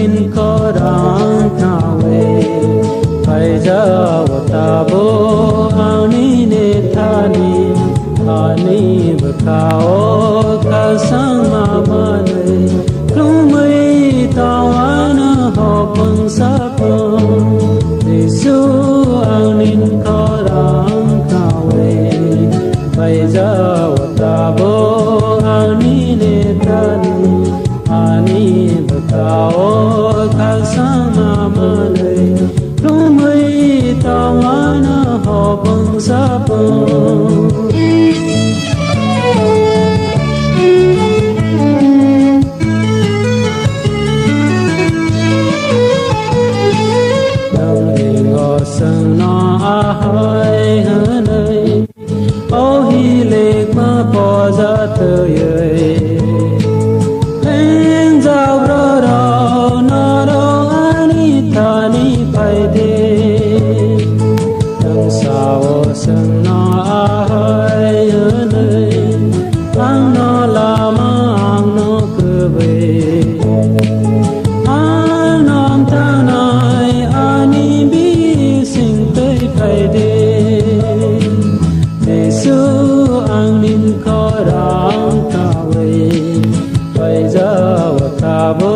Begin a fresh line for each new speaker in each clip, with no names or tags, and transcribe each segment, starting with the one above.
nín khó đáng nào về phải giờ ta bố ao ní nê tha ní ani bekao kasang mama ne lumai tawana ho pang sapang Giêsu ang nin korang kawe bây giờ ta bo ang ni ne tani ani bekao kasang mama ne lumai tawana ho pang sapang Sang no ahai hanai oh hi lek ma po za tu ye en za bro ro no ro ani ta ni pai de sang sa wo sang no ahai hanai ang no la ma ang no ku be Giêsu ang nin korang kawe bây giờ ta bo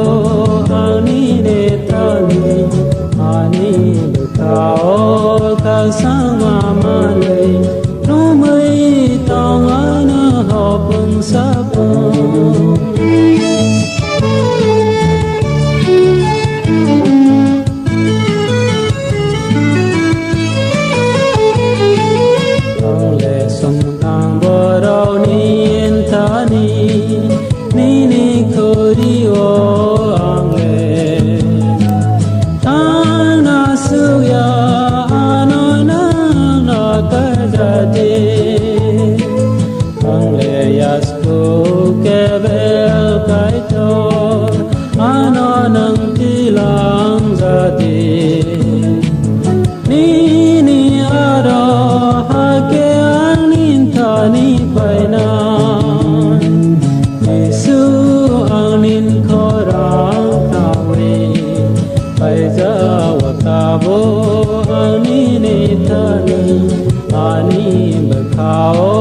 ang ni ne tani ani bekao ka sang ma le no mai tong ana ho pun sa ni ni khori o ange ana suya ano na na ka ja de angle yasku ke bel kai to ano nang tilang ja de ni ni aro ha ke anin tha ni pai na bây giờ ta bo ani ne tani ani bekao